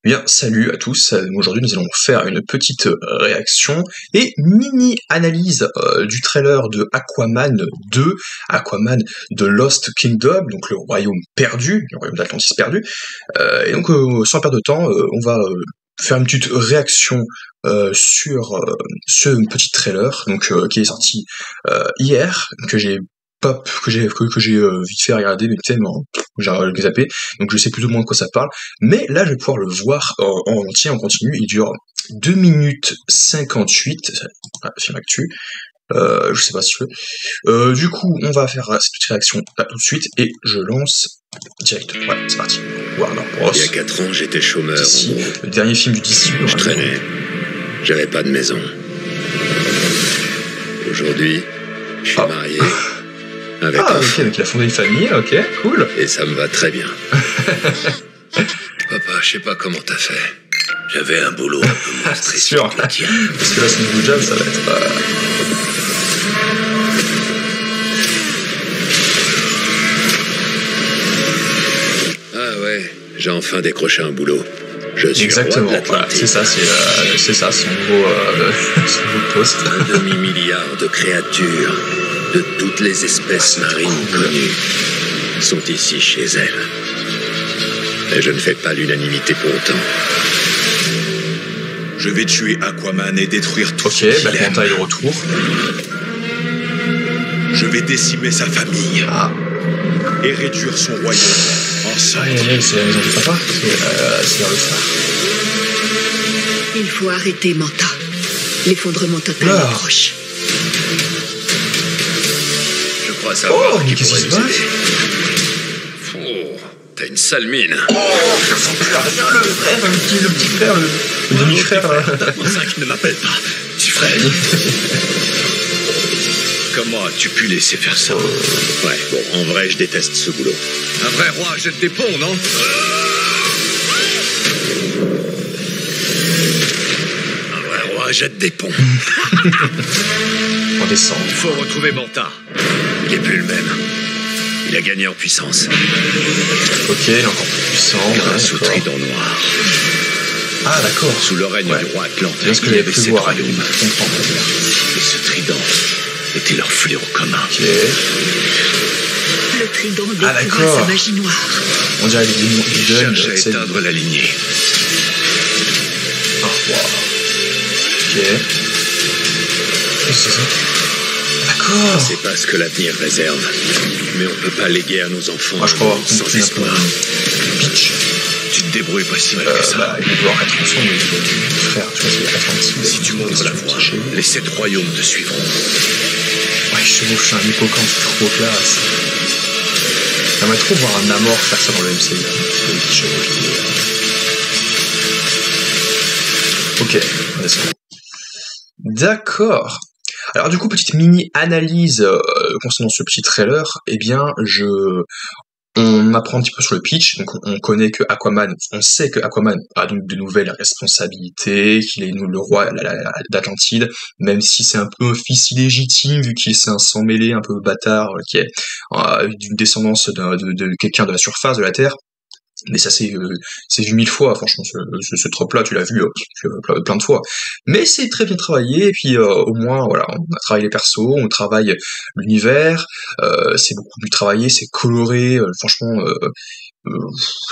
Bien, salut à tous. Aujourd'hui, nous allons faire une petite réaction et mini-analyse du trailer de Aquaman 2, Aquaman The Lost Kingdom, donc le royaume perdu, le royaume d'Atlantis perdu. Et donc, sans perdre de temps, on va faire une petite réaction sur ce petit trailer, donc qui est sorti hier, que j'ai vite fait regarder, mais tellement j'ai zappé, donc je sais plus ou moins de quoi ça parle, mais là je vais pouvoir le voir en entier, en continu. Il dure 2 minutes 58, film actu, je sais pas si je veux. Du coup, on va faire cette petite réaction là tout de suite, et je lance direct. Ouais, c'est parti. Warner Bros. Il y a 4 ans, j'étais chômeur. DC, le dernier film du DC. Je traînais. J'avais pas de maison. Aujourd'hui, je suis marié. Avec ok, donc il a fondé une famille, ok, cool. Et ça me va très bien. Papa, je sais pas comment t'as fait. J'avais un boulot un peu moins stressant. C'est sûr, parce que là, ce nouveau job, ça va être... Ah ouais, j'ai enfin décroché un boulot. Je suis exactement, voilà, c'est ça, son nouveau poste. Un demi-milliard de créatures de toutes les espèces marines connues sont ici chez elle. Et je ne fais pas l'unanimité pour autant. Je vais tuer Aquaman et détruire tout ce qu'il aime. Ok, Black Manta est de retour. Je vais décimer sa famille et réduire son royaume en cendres. C'est la maison de papa, c'est vers le phare. Il faut arrêter Manta. L'effondrement total est proche. Je crois savoir qui qu'est-ce pourrait qui se nous passe? aider. Oh, t'as une sale mine. Le frère, le petit frère, le demi-frère. Date-moi ça qui ne m'appelle pas. Petit frère. Comment as-tu pu laisser faire ça? Ouais, bon, en vrai, je déteste ce boulot. Un vrai roi jette des ponts, non? Un vrai roi jette des ponts. On descend. Il faut retrouver Manta. Il est plus le même. Il a gagné en puissance. Ok, il est encore plus puissant. Grâce au trident noir. Ah, d'accord. Sous le règne du roi Atlante, c'est ce que j'avais pu voir. Et ce trident était leur fléau commun. Ok. Le trident découvre sa magie noire. On dirait des démons. Il cherche à éteindre la lignée. Ah, wow. Ok. Qu'est-ce que c'est ça? D'accord. C'est pas ce que l'avenir réserve. Mais on peut pas léguer à nos enfants je crois sans espoir. Pitch. Tu te débrouilles pas si mal que ça. Il va devoir être ensemble, mais frère, tu vois, c'est 86. Si tu montres la voie, les 7 royaumes te suivront. Ouais, je suis un hippocampe, c'est trop classe. J'aimerais trop voir un Namor faire ça dans le MCU. Ok, on descend. D'accord. Alors du coup, petite mini-analyse concernant ce petit trailer. Eh bien, on apprend un petit peu sur le pitch. Donc on connaît que Aquaman, on sait que Aquaman a donc de nouvelles responsabilités, qu'il est le roi d'Atlantide, même si c'est un peu un fils illégitime, vu qu'il est un sang mêlé, un peu bâtard, qui est d'une descendance de quelqu'un de la surface de la Terre. Mais ça c'est vu 1000 fois, franchement, ce trope-là, tu l'as vu plein de fois. Mais c'est très bien travaillé, et puis au moins, voilà, on a travaillé les persos, on travaille l'univers, c'est beaucoup mieux travaillé, c'est coloré, franchement,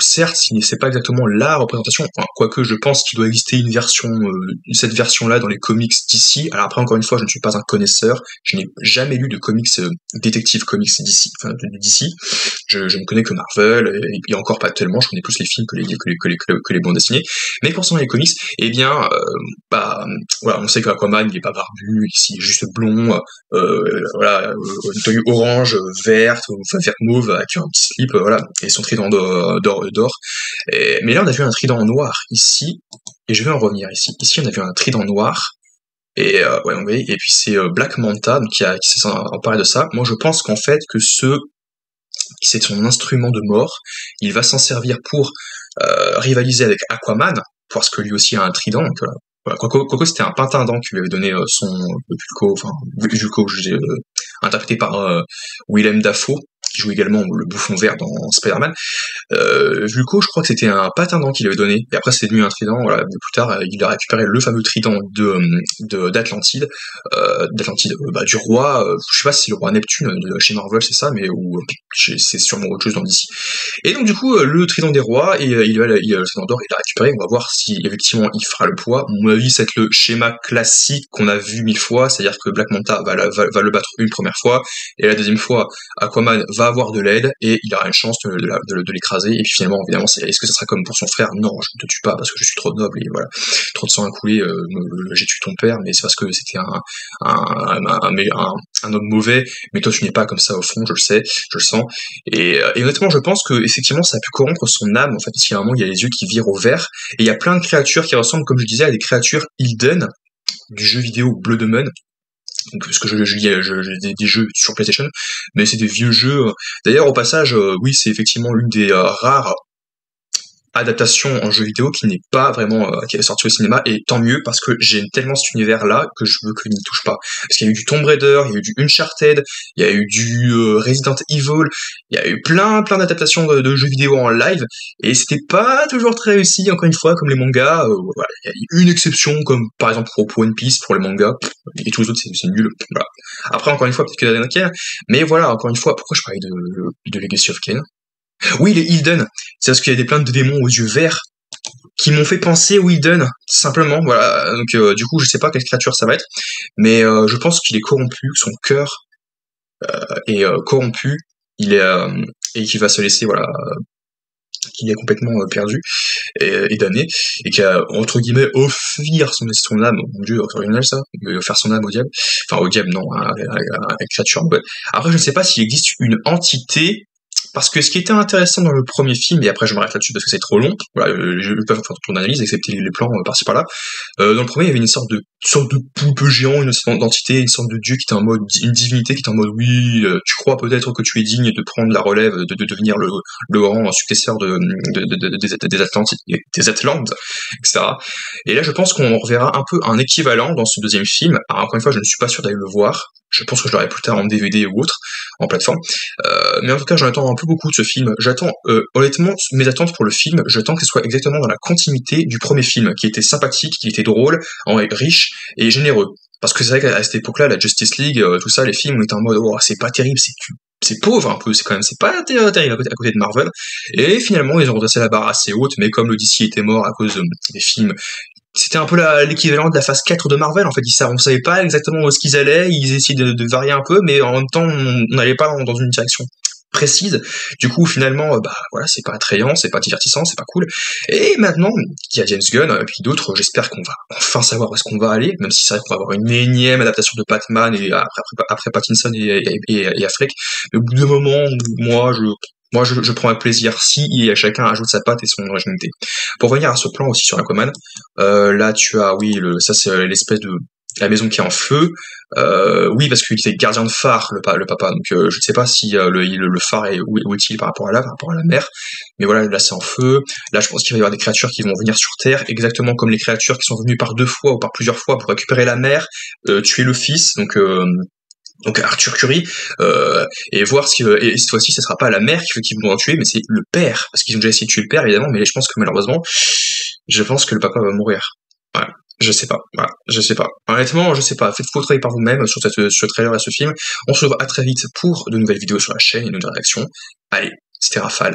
certes, c'est pas exactement la représentation, enfin, quoique je pense qu'il doit exister une version, cette version-là dans les comics d'ici. Alors après, encore une fois, je ne suis pas un connaisseur, je n'ai jamais lu de comics, détective comics d'ici, enfin d'ici. Je ne connais que Marvel, et encore pas tellement, je connais plus les films que les bandes dessinées. Mais concernant les comics, eh bien, voilà, on sait qu'Aquaman, il est pas barbu, il est juste blond, voilà, une tenue orange, verte, enfin verte mauve, avec un petit slip, voilà, et son trident d'or. Mais là, on a vu un trident noir ici, et je vais en revenir ici. Ici, on a vu un trident noir, et ouais, on et puis c'est Black Manta donc, qui s'est emparé de ça. Moi, je pense qu'en fait, que c'est son instrument de mort. Il va s'en servir pour rivaliser avec Aquaman, parce que lui aussi a un trident. Donc, voilà. Quoique c'était un Pintindant qui lui avait donné son Vulco, interprété par Willem Dafoe, qui joue également le bouffon vert dans Spider-Man. Vulko, je crois que c'était un patindant qu'il avait donné, et après c'est devenu un trident, voilà, mais plus tard, il a récupéré le fameux trident d'Atlantide, du roi, je sais pas si c'est le roi Neptune, chez Marvel c'est ça, mais c'est sûrement autre chose dans DC. Et donc du coup, le trident des rois, et le trident d'or, il l'a récupéré, on va voir si effectivement il fera le poids. À mon avis, c'est le schéma classique qu'on a vu 1000 fois, c'est-à-dire que Black Manta va le battre une première fois, et la deuxième fois, Aquaman va avoir de l'aide, et il aura une chance de l'écraser, et puis finalement, évidemment, est-ce que ça sera comme pour son frère? Non, je ne te tue pas parce que je suis trop noble, et voilà, trop de sang à couler, j'ai tué ton père, mais c'est parce que c'était un homme mauvais, mais toi tu n'es pas comme ça au fond, je le sais, je le sens, et honnêtement, je pense que effectivement ça a pu corrompre son âme, en fait, parce qu'il y a un moment, il y a les yeux qui virent au vert, et il y a plein de créatures qui ressemblent, comme je disais, à des créatures Hidden, du jeu vidéo Blood Omen, donc, parce que j'ai des jeux sur PlayStation, mais c'est des vieux jeux. D'ailleurs, au passage, oui, c'est effectivement l'une des rares adaptations en jeu vidéo qui n'est pas vraiment qui est sortie au cinéma, et tant mieux parce que j'aime tellement cet univers là que je veux qu'il n'y touche pas, parce qu'il y a eu du Tomb Raider, il y a eu du Uncharted, il y a eu du Resident Evil, il y a eu plein d'adaptations de jeux vidéo en live, et c'était pas toujours très réussi, encore une fois, comme les mangas. Voilà, il y a eu une exception, comme par exemple pour One Piece, pour les mangas, et tous les autres c'est nul, voilà. Après, encore une fois, peut-être que la dernière, mais voilà, encore une fois, pourquoi je parlais de Legacy of Kain? Oui, les Hidden, c'est parce qu'il y a des plaintes de démons aux yeux verts qui m'ont fait penser aux Hidden, simplement, voilà. Donc du coup, je sais pas quelle créature ça va être, mais je pense qu'il est corrompu, son cœur est corrompu, et qu'il va se laisser, voilà, qu'il est complètement perdu et damné, et qui a, entre guillemets, offert son âme, mon dieu, c'est original ça, offert son âme au diable, enfin au diable, non, à une créature, ouais. Après, je ne sais pas s'il existe une entité, parce que ce qui était intéressant dans le premier film, et après je m'arrête là-dessus parce que c'est trop long, voilà, je vais pas faire ton analyse, excepté les plans par-ci par-là. Dans le premier, il y avait une sorte de poulpe géant, une sorte d'entité, une sorte de dieu qui était en mode, une divinité qui était en mode, oui, tu crois peut-être que tu es digne de prendre la relève, de devenir le grand successeur des Atlantes, etc. Et là, je pense qu'on reverra un peu un équivalent dans ce deuxième film. Alors, encore une fois, je ne suis pas sûr d'aller le voir. Je pense que je l'aurai plus tard en DVD ou autre, en plateforme. Mais en tout cas, j'en attends un peu beaucoup de ce film. J'attends, honnêtement, mes attentes pour le film, j'attends qu'elles soient exactement dans la continuité du premier film, qui était sympathique, qui était drôle, riche et généreux. Parce que c'est vrai qu'à cette époque-là, la Justice League, tout ça, les films, on était en mode, oh, c'est pas terrible, c'est pauvre un peu, c'est pas terrible à côté de Marvel. Et finalement, ils ont redressé la barre assez haute, mais comme le DC était mort à cause des films, c'était un peu l'équivalent de la phase 4 de Marvel, en fait. On savait pas exactement où est-ce qu'ils allaient, ils essayaient de varier un peu, mais en même temps, on n'allait pas dans une direction précise. Du coup, finalement, voilà, c'est pas attrayant, c'est pas divertissant, c'est pas cool. Et maintenant, il y a James Gunn, et puis d'autres, j'espère qu'on va enfin savoir où est-ce qu'on va aller, même si c'est vrai qu'on va avoir une énième adaptation de Batman, et après Pattinson et Affleck. Mais au bout d'un moment, moi, je prends un plaisir si chacun ajoute sa patte et son originalité. Pour revenir à ce plan aussi sur Aquaman, là tu as, oui, ça c'est l'espèce de la maison qui est en feu. Oui, parce qu'il était gardien de phare, le papa. Donc je ne sais pas si le phare est où est-il par rapport à la mer. Mais voilà, là c'est en feu. Là, je pense qu'il va y avoir des créatures qui vont venir sur Terre, exactement comme les créatures qui sont venues par 2 fois ou par plusieurs fois pour récupérer la mère, tuer le fils. Donc Arthur Curry, et voir et cette fois-ci, ce sera pas la mère qui vont en tuer, mais c'est le père, parce qu'ils ont déjà essayé de tuer le père, évidemment, mais je pense que malheureusement, le papa va mourir. Ouais, je sais pas, voilà, je sais pas. Honnêtement, je sais pas. Faites-vous travailler par vous-même sur ce trailer et ce film. On se revoit à très vite pour de nouvelles vidéos sur la chaîne et de nouvelles réactions. Allez, c'était Rafale.